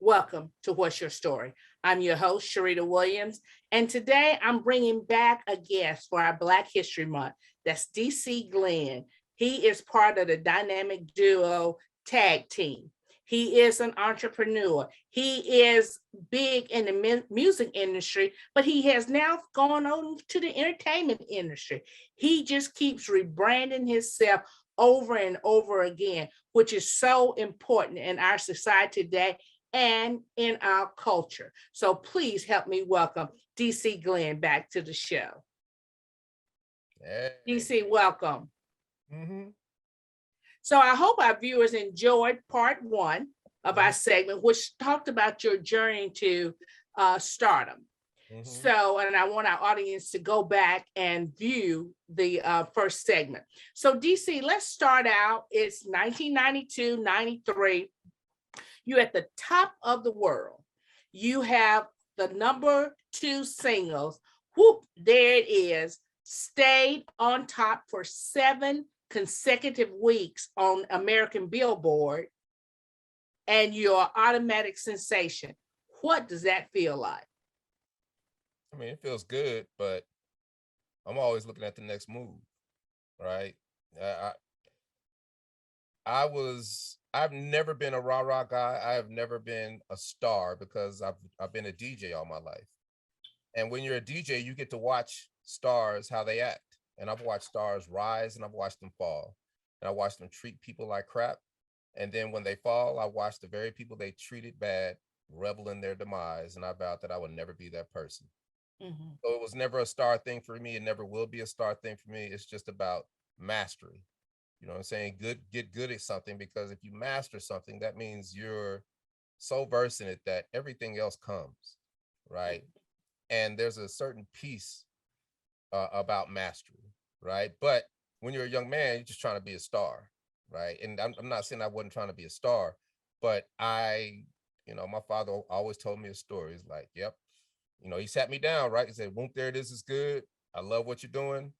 Welcome to What's Your Story? I'm your host, Sharita Williams, and today I'm bringing back a guest for our Black History Month. That's DC Glenn. He is part of the dynamic duo tag team. He is an entrepreneur. He is big in the music industry, but he has now gone on to the entertainment industry. He just keeps rebranding himself over and over again, which is so important in our society today and in our culture. So please help me welcome DC Glenn back to the show. Hey. DC, welcome. Mm-hmm. So I hope our viewers enjoyed part one of our segment, which talked about your journey to stardom. Mm-hmm. So, and I want our audience to go back and view the first segment. So DC, let's start out. It's 1992, 93. You're at the top of the world. You have the number 2 singles. Whoop, there it is. Stayed on top for 7 consecutive weeks on American Billboard, and you're an automatic sensation. What does that feel like? I mean, it feels good, but I'm always looking at the next move, right? I've never been a rah-rah guy. I have never been a star because I've been a DJ all my life. And when you're a DJ, you get to watch stars, how they act. And I've watched stars rise and I've watched them fall. And I watched them treat people like crap. And then when they fall, I watched the very people they treated bad revel in their demise. And I vowed that I would never be that person. Mm-hmm. So it was never a star thing for me. It never will be a star thing for me. It's just about mastery. You know what I'm saying? Get good at something, because if you master something, that means you're so versed in it that everything else comes, right? And there's a certain piece about mastery, right? But when you're a young man, you're just trying to be a star, right? And I'm not saying I wasn't trying to be a star, but my father always told me a story. He's like, yep, he sat me down, right? He said, "Whoop, there it is good. I love what you're doing,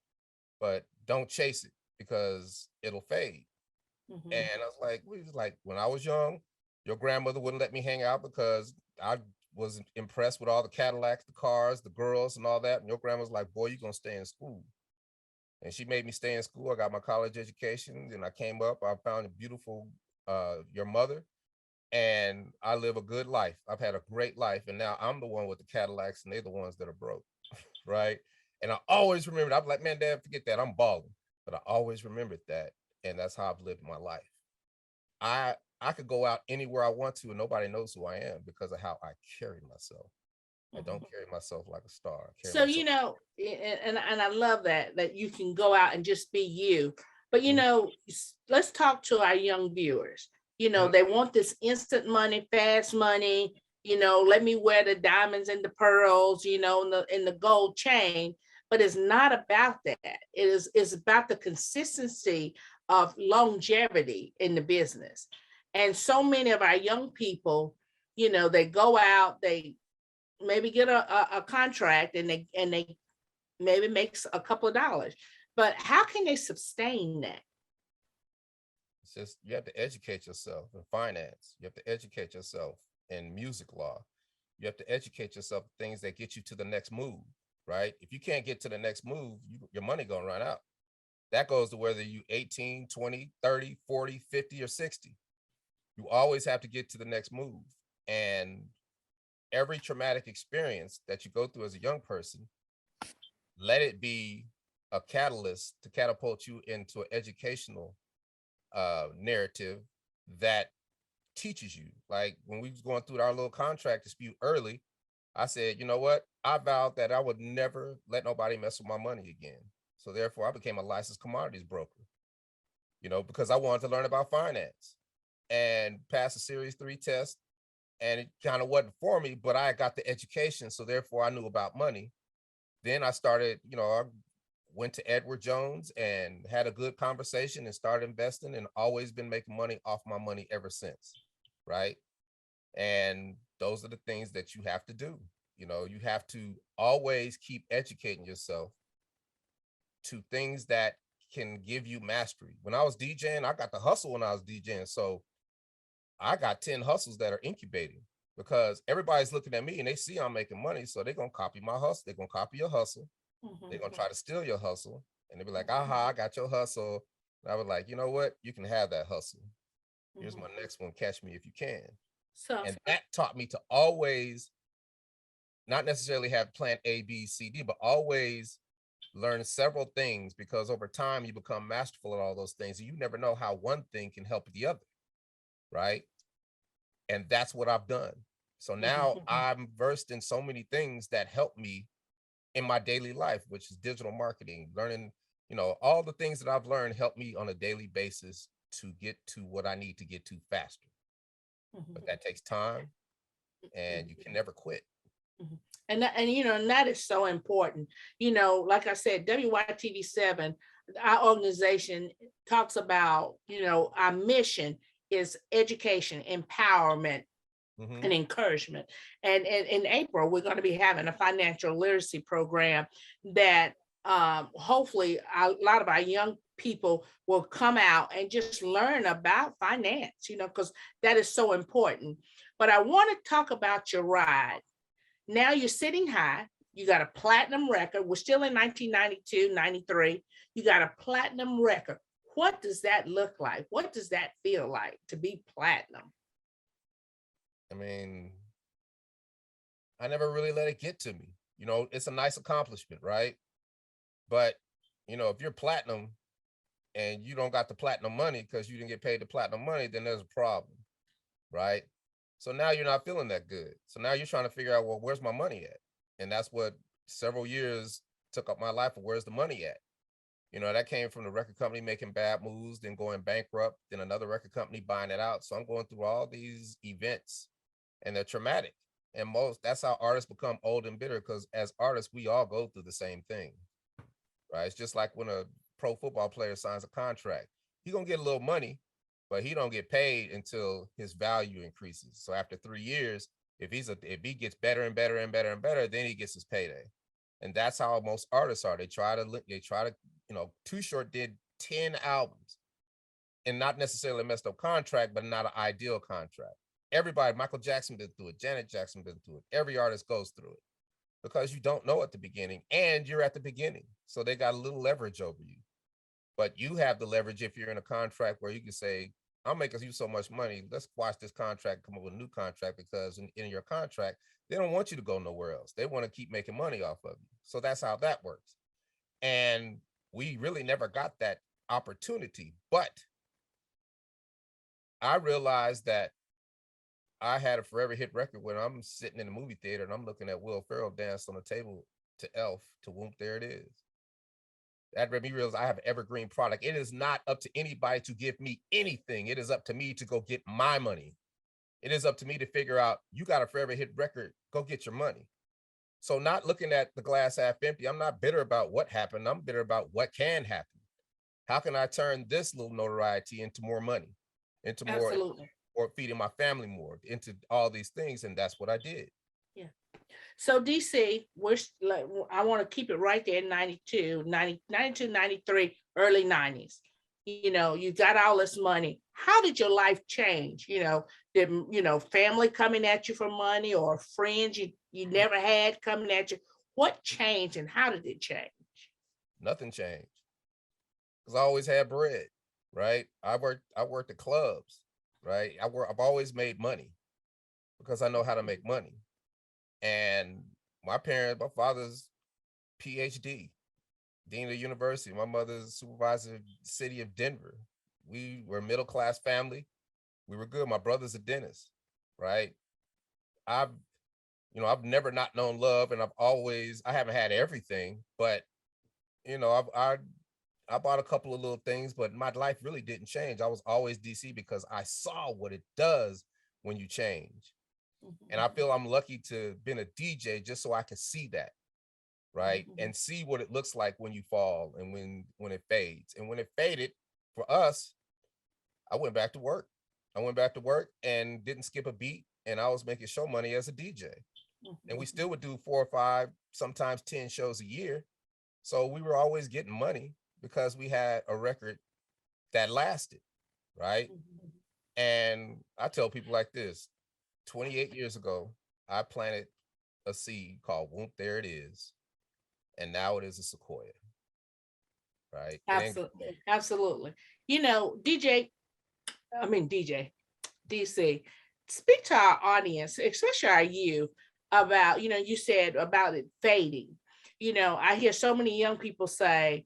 but don't chase it, because it'll fade." Mm-hmm. And I was like, when I was young, your grandmother wouldn't let me hang out because I was impressed with all the Cadillacs, the cars, the girls, and all that. And your grandma was like, "Boy, you're going to stay in school." And she made me stay in school. I got my college education, and I came up. I found a beautiful, your mother, and I live a good life. I've had a great life. And now I'm the one with the Cadillacs, and they're the ones that are broke, right? And I always remembered, I'm like, "Man, Dad, forget that. I'm balling." But I always remembered that. And that's how I've lived my life. I could go out anywhere I want to and nobody knows who I am because of how I carry myself. I don't carry myself like a star. So, and I love that you can go out and just be you. But, let's talk to our young viewers. They want this instant money, fast money, let me wear the diamonds and the pearls, in the gold chain. But it's not about that. It's about the consistency of longevity in the business. And so many of our young people, they go out, they maybe get a contract, and they maybe makes a couple of dollars. But how can they sustain that? It's just, you have to educate yourself in finance. You have to educate yourself in music law. You have to educate yourself in things that get you to the next move, right? If you can't get to the next move, your money gonna run out. That goes to whether you 18, 20, 30, 40, 50, or 60. You always have to get to the next move. And every traumatic experience that you go through as a young person, let it be a catalyst to catapult you into an educational narrative that teaches you. Like when we was going through our little contract dispute early, I said, you know what? I vowed that I would never let nobody mess with my money again. So therefore, I became a licensed commodities broker, because I wanted to learn about finance and pass a Series 3 test. And it kind of wasn't for me, but I got the education. So therefore, I knew about money. Then I started, I went to Edward Jones and had a good conversation and started investing, and always been making money off my money ever since, right? And those are the things that you have to do. You have to always keep educating yourself to things that can give you mastery. When I was DJing, I got the hustle when I was DJing. So I got 10 hustles that are incubating. because everybody's looking at me and they see I'm making money. So they're going to copy my hustle. They're going to copy your hustle. They're going to try to steal your hustle. And they'll be like, aha, I got your hustle. And I was like, you know what? You can have that hustle. Here's my next one. Catch me if you can. So, and that taught me to always not necessarily have plan A, B, C, D, but always learn several things, because over time you become masterful at all those things. And you never know how one thing can help the other. Right. And that's what I've done. So now I'm versed in so many things that help me in my daily life, which is digital marketing, learning, all the things that I've learned help me on a daily basis to get to what I need to get to faster. But that takes time, and you can never quit. And that is so important. Like I said, WYTV7, our organization talks about, our mission is education, empowerment, and encouragement. And in April, we're going to be having a financial literacy program that hopefully a lot of our young people will come out and just learn about finance, because that is so important. But I want to talk about your ride. Now you're sitting high. You got a platinum record. We're still in 1992, 93. You got a platinum record. What does that look like? What does that feel like to be platinum? I mean, I never really let it get to me. It's a nice accomplishment, right? But, if you're platinum and you don't got the platinum money because you didn't get paid the platinum money, then there's a problem, right? So now you're not feeling that good. So now you're trying to figure out, well, where's my money at? And that's what several years took up my life. Where's the money at? That came from the record company making bad moves, then going bankrupt, then another record company buying it out. So I'm going through all these events, and they're traumatic. And that's how artists become old and bitter, because as artists, we all go through the same thing, right? It's just like when a pro football player signs a contract. He's going to get a little money, but he don't get paid until his value increases. So after 3 years, if he gets better and better and better and better, then he gets his payday. And that's how most artists are. They try to, Too Short did 10 albums, and not necessarily a messed up contract, but not an ideal contract. Everybody, Michael Jackson been through it, Janet Jackson been through it. Every artist goes through it, because you don't know at the beginning, and you're at the beginning. So they got a little leverage over you. But you have the leverage if you're in a contract where you can say, I'm making you so much money, let's watch this contract, come up with a new contract, because in your contract, they don't want you to go nowhere else. They want to keep making money off of you. So that's how that works. And we really never got that opportunity. But I realized that I had a forever hit record when I'm sitting in the movie theater and I'm looking at Will Ferrell dance on the table to Elf to Whoop, There It Is. That made me realize I have an evergreen product. It is not up to anybody to give me anything. It is up to me to go get my money. It is up to me to figure out, you got a forever hit record, go get your money. So not looking at the glass half empty, I'm not bitter about what happened. I'm bitter about what can happen. How can I turn this little notoriety into more money, into more, Absolutely. or feeding my family more, into all these things? And that's what I did. Yeah. So DC, I want to keep it right there in 92, 93, early 90s. You got all this money. How did your life change? Did family coming at you for money, or friends you never had coming at you? What changed, and how did it change? Nothing changed, because I always had bread, right? I worked at clubs, right? I've always made money because I know how to make money. And my father's PhD, dean of the university. My mother's supervisor of the city of Denver. We were a middle-class family. We were good. My brother's a dentist, right? I've never not known love, and I haven't had everything, but I bought a couple of little things, but my life really didn't change. I was always DC because I saw what it does when you change. And I feel I'm lucky to have been a DJ just so I can see that, right? And see what it looks like when you fall and when it fades. And when it faded for us, I went back to work. I went back to work and didn't skip a beat. And I was making show money as a DJ. And we still would do 4 or 5, sometimes 10 shows a year. So we were always getting money because we had a record that lasted, right? And I tell people like this, 28 years ago, I planted a seed called Whoop, There It Is. And now it is a sequoia, right? It ain't Absolutely. Absolutely. You know, DJ, DC, speak to our audience, especially our youth, about, you said about it fading. I hear so many young people say,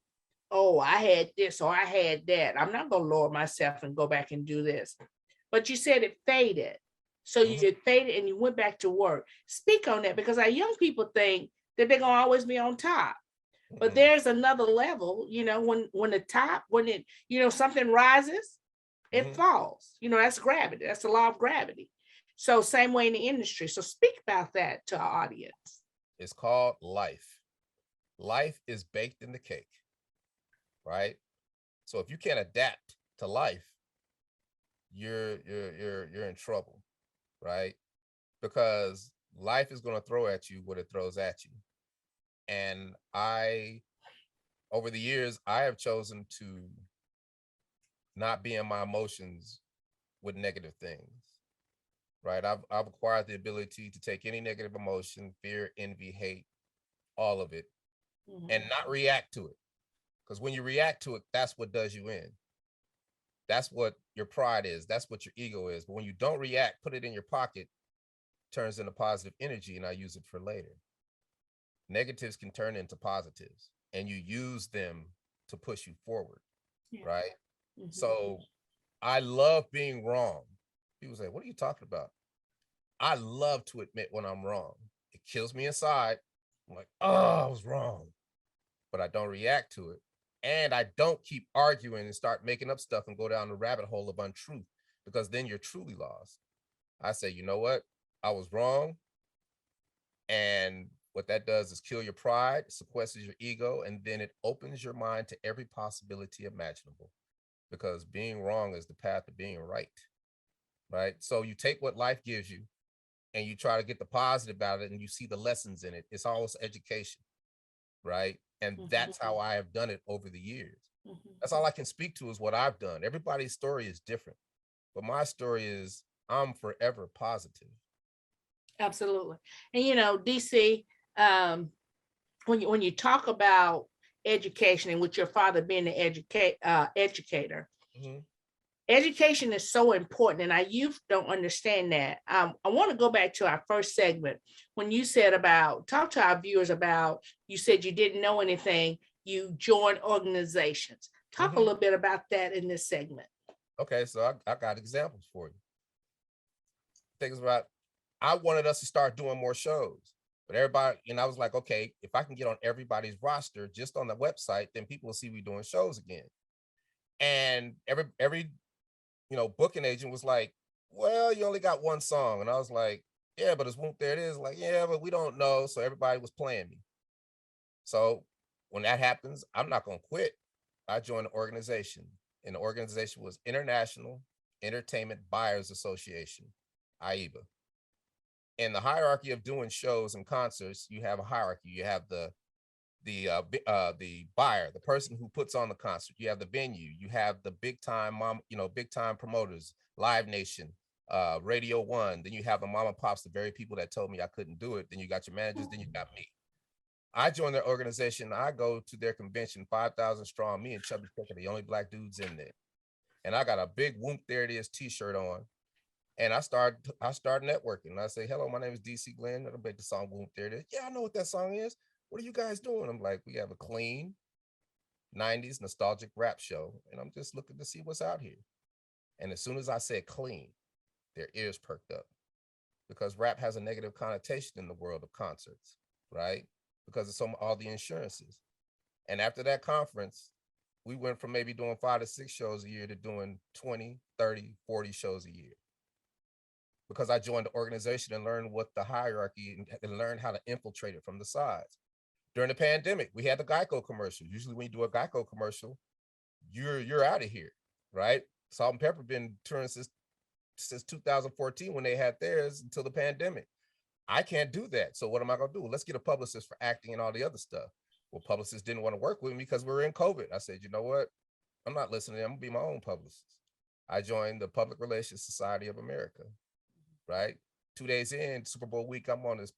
oh, I had this or I had that. I'm not going to lower myself and go back and do this. But you said it faded. So mhm, it faded and you went back to work. Speak on that, because our young people think that they're going to always be on top. But mhm, there's another level, when the top, when it, something rises, it mhm. falls. That's gravity. That's the law of gravity. So same way in the industry. So speak about that to our audience. It's called life. Life is baked in the cake, right? So if you can't adapt to life, you're in trouble, right? Because life is going to throw at you what it throws at you. And over the years, I have chosen to not be in my emotions with negative things, right? I've acquired the ability to take any negative emotion, fear, envy, hate, all of it, and Mhm. not react to it. Because when you react to it, that's what does you in. That's what your pride is. That's what your ego is. But when you don't react, put it in your pocket, turns into positive energy, and I use it for later. Negatives can turn into positives, and you use them to push you forward, Yeah. right? Mhm. So I love being wrong. People say, what are you talking about? I love to admit when I'm wrong. It kills me inside. I'm like, oh, I was wrong. But I don't react to it. And I don't keep arguing and start making up stuff and go down the rabbit hole of untruth, because then you're truly lost. I say, you know what? I was wrong. And what that does is kill your pride, sequesters your ego, and then it opens your mind to every possibility imaginable, because being wrong is the path to being right. Right. So you take what life gives you and you try to get the positive out of it and you see the lessons in it. It's always education. Right. And Mhm. that's how I have done it over the years. Mhm. That's all I can speak to is what I've done. Everybody's story is different, but my story is I'm forever positive. Absolutely. And DC, um, when you talk about education, and with your father being an educator, Mhm. education is so important, and our youth don't understand that. I want to go back to our first segment when you said about talk to our viewers about, you said you didn't know anything, you joined organizations. Talk a Mhm. little bit about that in this segment. Okay, so I got examples for you. Things about I wanted us to start doing more shows, but everybody, I was like, okay, if I can get on everybody's roster just on the website, then people will see we doing shows again. And every booking agent was like, well, you only got one song. And I was like, yeah, but it's Whoop, There It Is. Like, yeah, but we don't know. So everybody was playing me. So when that happens, I'm not going to quit. I joined an organization, and the organization was International Entertainment Buyers Association, AIBA. In the hierarchy of doing shows and concerts, you have a hierarchy. You have the buyer, the person who puts on the concert. You have the venue. You have the big time big time promoters, Live Nation, Radio One. Then you have the mom and pops, the very people that told me I couldn't do it. Then you got your managers. Then you got me. I joined their organization. I go to their convention, 5,000 strong. Me and Chubby Cook are the only black dudes in there, and I got a big Whoop, There It Is T-shirt on. And I start networking. And I say, hello, my name is DC Glenn. I make the song Whoop, There It Is. Yeah, I know what that song is. What are you guys doing? I'm like, we have a clean 90s nostalgic rap show, and I'm just looking to see what's out here. And as soon as I said clean, their ears perked up, because rap has a negative connotation in the world of concerts, right? Because of all the insurances. And after that conference, we went from maybe doing 5 to 6 shows a year to doing 20, 30, 40 shows a year, because I joined the organization and learned what the hierarchy and learned how to infiltrate it from the sides. During the pandemic, we had the Geico commercial. Usually when you do a Geico commercial, you're out of here, right? Salt and Pepper been touring since 2014 when they had theirs until the pandemic. I can't do that. So what am I gonna do? Let's get a publicist for acting and all the other stuff. Well, publicists didn't want to work with me because we were in COVID. I said, you know what? I'm not listening. I'm gonna be my own publicist. I joined the Public Relations Society of America, right? 2 days in, Super Bowl week, I'm on this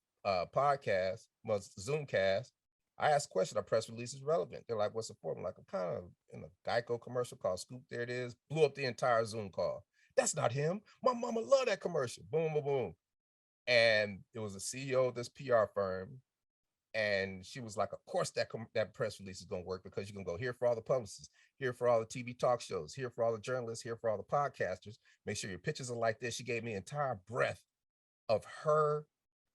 podcast, Zoomcast. I asked a question, our press release is relevant. They're like, what's it for? I'm like, I'm kind of in a Geico commercial called Scoop. There it is. Blew up the entire Zoom call. That's not him. My mama loved that commercial. Boom, boom, boom. And it was the CEO of this PR firm. And she was like, of course that press release is going to work, because you can go here for all the publicists, here for all the TV talk shows, here for all the journalists, here for all the podcasters. Make sure your pictures are like this. She gave me an entire breath of her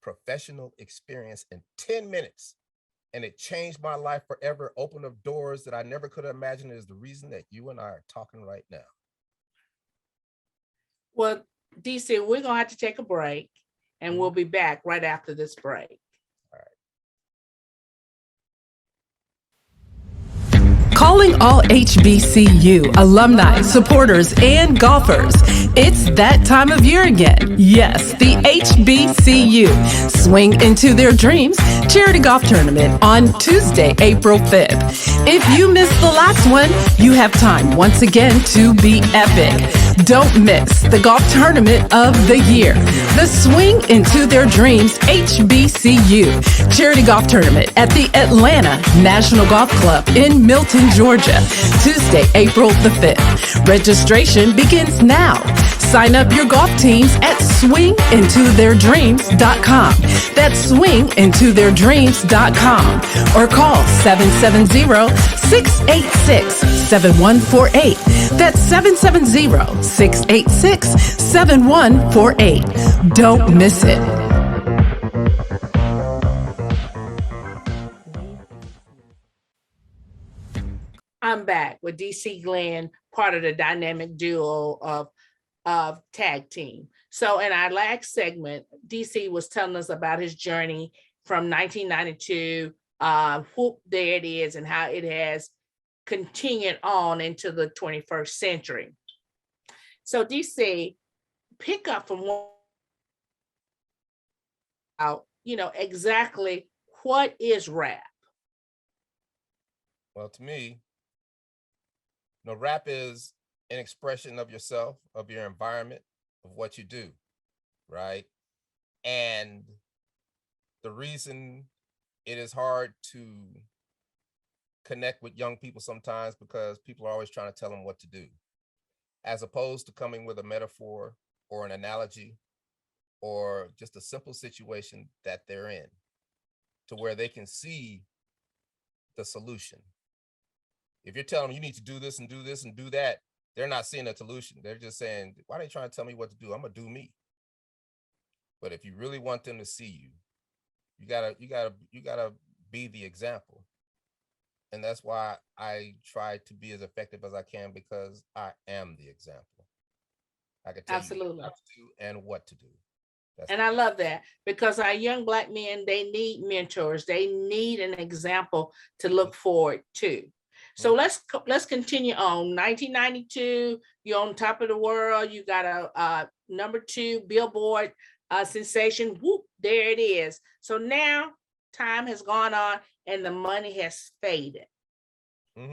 professional experience in 10 minutes. And it changed my life forever, opened up doors that I never could have imagined. Is the reason that you and I are talking right now. Well, DC, we're going to have to take a break, and we'll be back right after this break. Calling all HBCU alumni, supporters, and golfers. It's that time of year again. Yes, the HBCU Swing Into Their Dreams charity golf tournament on Tuesday, April 5th. If you missed the last one, you have time once again to be epic. Don't miss the golf tournament of the year. The Swing Into Their Dreams HBCU charity golf tournament at the Atlanta National Golf Club in Milton, Georgia, Tuesday, April the 5th. Registration begins now. Sign up your golf teams at swingintotheirdreams.com. That's swingintotheirdreams.com, or call 770-686-7148. That's 770-686-7148. Don't miss it. I'm back with DC Glenn, part of the dynamic duo of Tag Team. So in our last segment, DC was telling us about his journey from 1992, whoop, there it is, and how it has continued on into the 21st century. So DC, pick up from exactly what is rap? Well, to me, rap is an expression of yourself, of your environment, of what you do, right? And the reason it is hard to connect with young people sometimes, because people are always trying to tell them what to do, as opposed to coming with a metaphor or an analogy or just a simple situation that they're in, to where they can see the solution. If you're telling them you need to do this and do this and do that, they're not seeing a solution. They're just saying, why are they trying to tell me what to do? I'm gonna do me. But if you really want them to see you, you gotta be the example. And that's why I try to be as effective as I can, because I am the example. I can tell you what to do and what to do. And I love that, because our young Black men, they need mentors. They need an example to look forward to. So let's continue on. 1992, you're on top of the world. You got a #2 Billboard sensation. Whoop, there it is. So now time has gone on and the money has faded.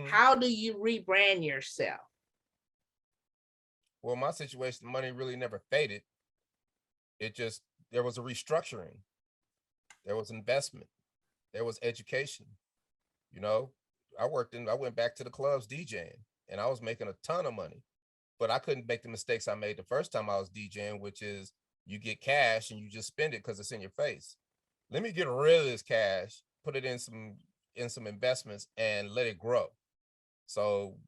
How do you rebrand yourself? Well, my situation, the money really never faded. It just, there was a restructuring. There was investment. There was education. I went back to the clubs DJing, and I was making a ton of money, but I couldn't make the mistakes I made the first time I was DJing, which is you get cash and you just spend it because it's in your face. Let me get rid of this cash, put it in some investments and let it grow. So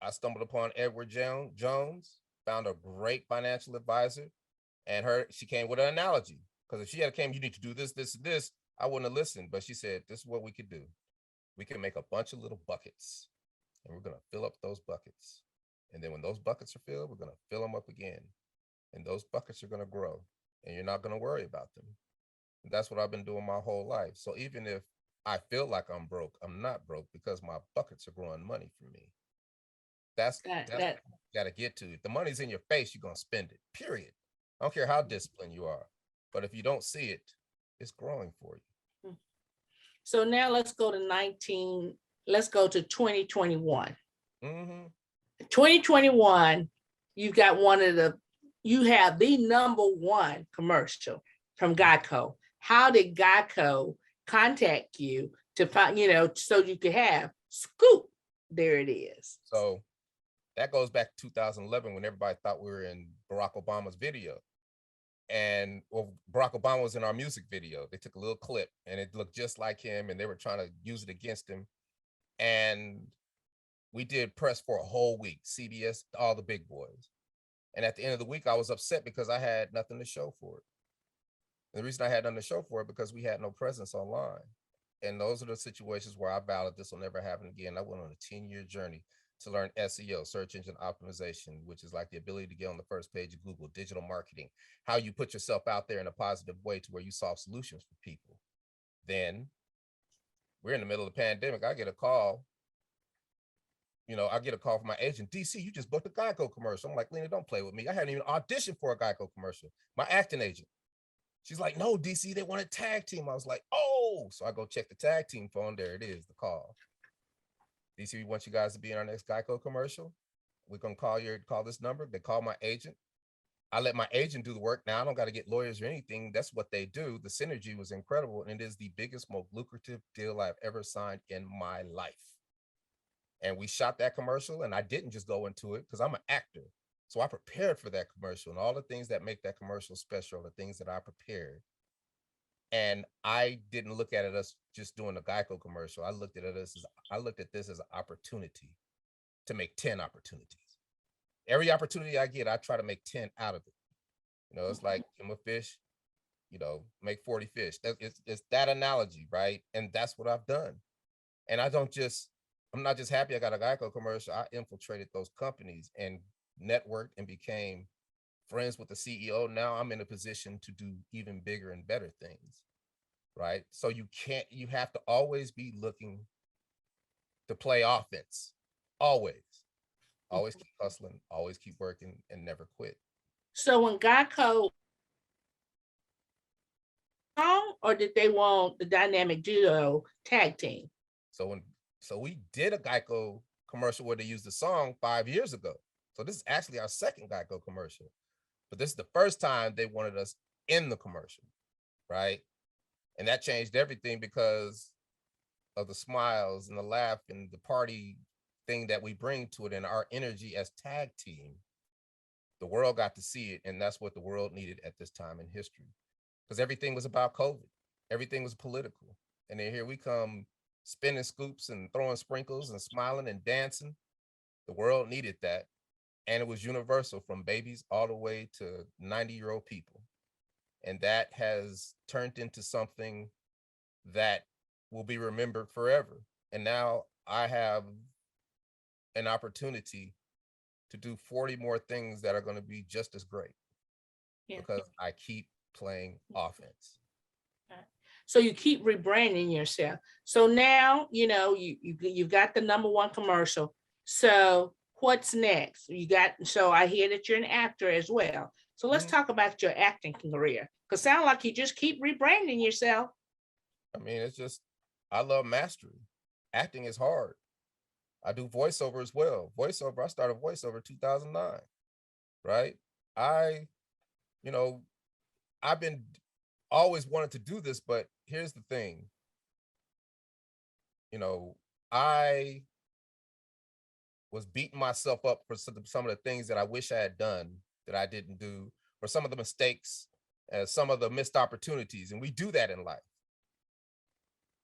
I stumbled upon Edward Jones, found a great financial advisor, and she came with an analogy, because if she had came, you need to do this, this, this, I wouldn't have listened. But she said, this is what we could do. We can make a bunch of little buckets, and we're going to fill up those buckets. And then when those buckets are filled, we're going to fill them up again. And those buckets are going to grow, and you're not going to worry about them. And that's what I've been doing my whole life. So even if I feel like I'm broke, I'm not broke, because my buckets are growing money for me. That's what you got to get to. If the money's in your face, you're going to spend it, period. I don't care how disciplined you are. But if you don't see it, it's growing for you. So now let's go to 2021. 2021, you've got one of the you have the number one commercial from Geico. How did Geico contact you to find, so you could have Scoop? There it is. So that goes back to 2011 when everybody thought we were in Barack Obama's video. And well, Barack Obama was in our music video. They took a little clip and it looked just like him and they were trying to use it against him. And we did press for a whole week, CBS, all the big boys. And at the end of the week, I was upset because I had nothing to show for it. And the reason I had nothing to show for it because we had no presence online. And those are the situations where I vowed this will never happen again. I went on a 10-year journey to learn SEO, search engine optimization, which is like the ability to get on the first page of Google, digital marketing, how you put yourself out there in a positive way to where you solve solutions for people. Then we're in the middle of the pandemic. I get a call. I get a call from my agent, DC, you just booked a Geico commercial. I'm like, Lena, don't play with me. I hadn't even auditioned for a Geico commercial. My acting agent. She's like, no, DC, they want a tag team. I was like, oh, so I go check the tag team phone. There it is, the call. DC, we want you guys to be in our next Geico commercial. We're going to call this number. They call my agent. I let my agent do the work. Now I don't got to get lawyers or anything. That's what they do. The synergy was incredible. And it is the biggest, most lucrative deal I've ever signed in my life. And we shot that commercial and I didn't just go into it because I'm an actor. So I prepared for that commercial and all the things that make that commercial special, the things that I prepared. And I didn't look at it as just doing a Geico commercial. I looked at this as an opportunity to make 10 opportunities. Every opportunity I get, I try to make 10 out of it. It's like I'm a fish, make 40 fish. It's that analogy, right? And that's what I've done. And I'm not just happy I got a Geico commercial. I infiltrated those companies and networked and became friends with the CEO. Now I'm in a position to do even bigger and better things, right? So you have to always be looking to play offense. Always keep hustling, always keep working and never quit. So when Geico, or did they want the dynamic duo tag team? So we did a Geico commercial where they used the song 5 years ago. So this is actually our second Geico commercial, but this is the first time they wanted us in the commercial, right? And that changed everything because of the smiles and the laugh and the party thing that we bring to it and our energy as tag team. The world got to see it, and that's what the world needed at this time in history because everything was about COVID. Everything was political. And then here we come spinning scoops and throwing sprinkles and smiling and dancing. The world needed that. And it was universal from babies all the way to 90-year-old people. And that has turned into something that will be remembered forever. And now I have an opportunity to do 40 more things that are going to be just as great because I keep playing offense. So you keep rebranding yourself. So now, you've got the number one commercial. So what's next? So I hear that you're an actor as well. So let's talk about your acting career. Because sound like you just keep rebranding yourself. I mean, I love mastery. Acting is hard. I do voiceover as well. I started voiceover 2009, right? I've been always wanted to do this, but here's the thing. I was beating myself up for some of the things that I wish I had done that I didn't do, or some of the mistakes, some of the missed opportunities. And we do that in life.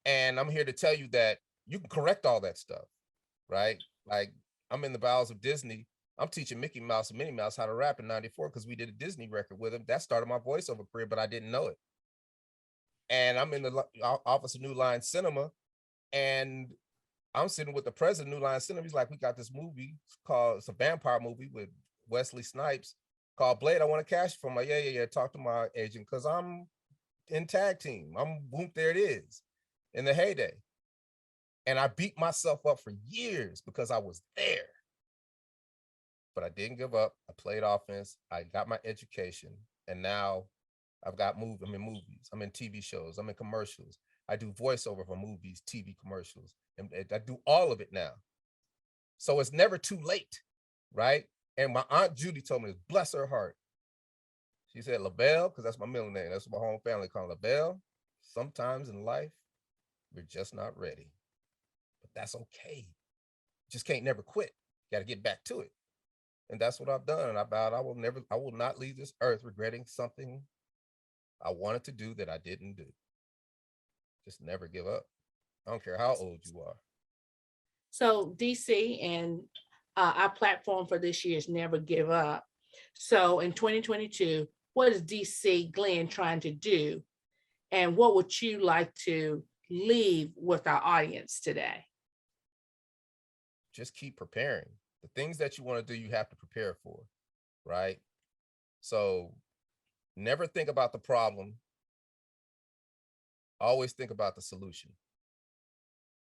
And I'm here to tell you that you can correct all that stuff, right? Like I'm in the bowels of Disney. I'm teaching Mickey Mouse and Minnie Mouse how to rap in '94 because we did a Disney record with them. That started my voiceover career, but I didn't know it. And I'm in the office of New Line Cinema, and I'm sitting with the president of New Line Cinema. He's like, we got this movie it's a vampire movie with Wesley Snipes called Blade. I want to cash it for him. Like, yeah. Talk to my agent because I'm in tag team. Boom, there it is in the heyday. And I beat myself up for years because I was there. But I didn't give up. I played offense. I got my education. And now I've got I'm in movies. I'm in TV shows. I'm in commercials. I do voiceover for movies, TV commercials. And I do all of it now. So it's never too late, right? And my Aunt Judy told me, bless her heart, She said, LaBelle, because that's my middle name. That's what my home family call LaBelle. Sometimes in life, we're just not ready. But that's okay. Just can't never quit. Got to get back to it. And that's what I've done. And I will not leave this earth regretting something I wanted to do that I didn't do. Just never give up. I don't care how old you are. So DC and our platform for this year is Never Give Up. So in 2022, what is DC Glenn trying to do? And what would you like to leave with our audience today? Just keep preparing. The things that you want to do, you have to prepare for, right? So never think about the problem. Always think about the solution.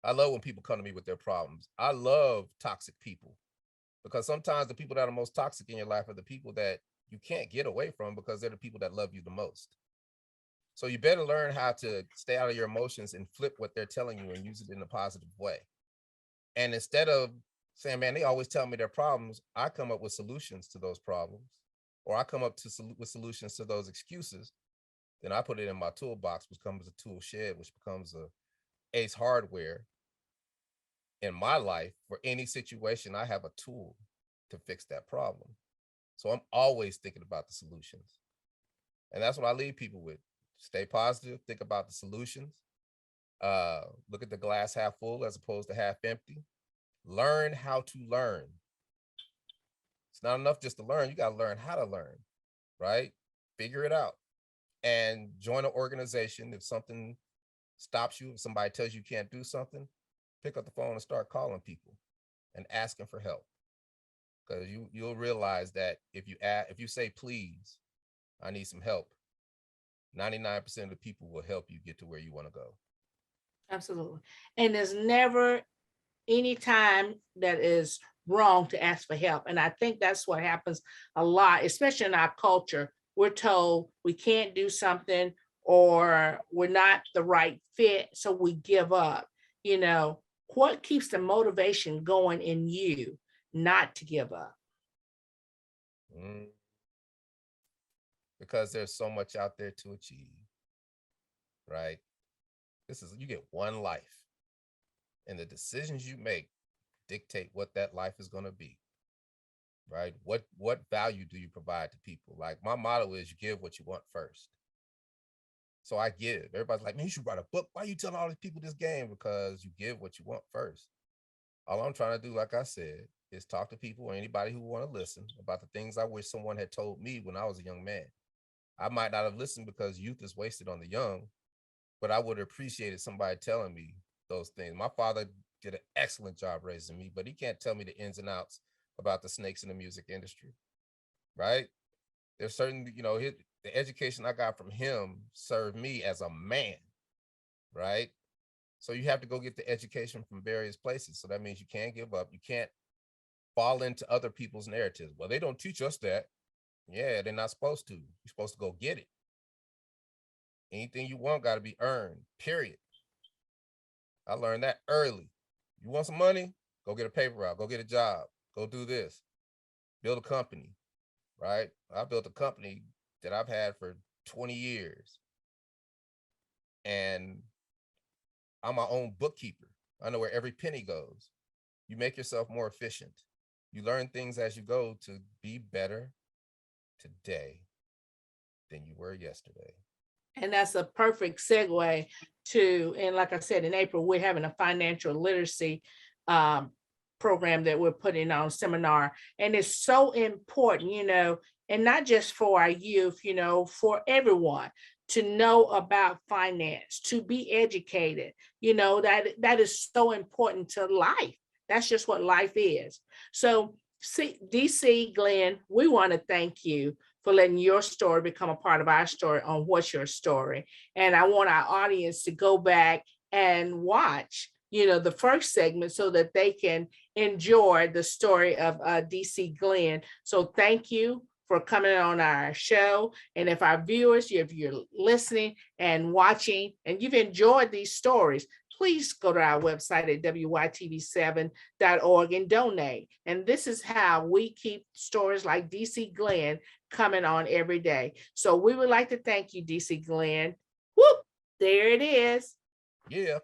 I love when people come to me with their problems. I love toxic people because sometimes the people that are most toxic in your life are the people that you can't get away from because they're the people that love you the most. So you better learn how to stay out of your emotions and flip what they're telling you and use it in a positive way. And instead of saying, man, they always tell me their problems, I come up with solutions to those problems, or I come up with solutions to those excuses. Then I put it in my toolbox, which becomes a tool shed, which becomes a Ace Hardware. In my life, for any situation, I have a tool to fix that problem. So I'm always thinking about the solutions. And that's what I leave people with. Stay positive, think about the solutions. Look at the glass half full as opposed to half empty. Learn how to learn. It's not enough just to learn. You got to learn how to learn, right? Figure it out and join an organization. If something stops you, if somebody tells you can't do something, pick up the phone and start calling people and asking for help. Because you'll realize that if you say, please, I need some help, 99% of the people will help you get to where you want to go. Absolutely. And there's never any time that is wrong to ask for help. And I think that's what happens a lot, especially in our culture. We're told we can't do something or we're not the right fit, so we give up. You know, what keeps the motivation going in you not to give up? Because there's so much out there to achieve, right? You get one life, and the decisions you make dictate what that life is going to be, right? What value do you provide to people? Like my motto is, you give what you want first. So I give. Everybody's like, man, you should write a book. Why are you telling all these people this game? Because you give what you want first. All I'm trying to do, like I said, is talk to people or anybody who want to listen about the things I wish someone had told me when I was a young man. I might not have listened because youth is wasted on the young, but I would have appreciated somebody telling me those things. My father did an excellent job raising me, but he can't tell me the ins and outs about the snakes in the music industry, right? There's certain, the education I got from him served me as a man, right? So you have to go get the education from various places. So that means you can't give up. You can't fall into other people's narratives. Well, they don't teach us that. Yeah, they're not supposed to. You're supposed to go get it. Anything you want got to be earned, period. I learned that early. You want some money? Go get a paper route. Go get a job. Go do this. Build a company, right? I built a company that I've had for 20 years. And I'm my own bookkeeper. I know where every penny goes. You make yourself more efficient. You learn things as you go to be better today than you were yesterday. And that's a perfect segue to, and like I said, in April, we're having a financial literacy program that we're putting on seminar. And it's so important, and not just for our youth, for everyone to know about finance, to be educated, that is so important to life. That's just what life is. So DC Glenn, we want to thank you for letting your story become a part of our story on What's Your Story. And I want our audience to go back and watch, the first segment so that they can enjoy the story of DC Glenn. So thank you for coming on our show. And if our viewers, if you're listening and watching and you've enjoyed these stories, please go to our website at WYTV7.org and donate. And this is how we keep stories like DC Glenn coming on every day. So we would like to thank you, DC Glenn. Whoop, there it is. Yeah.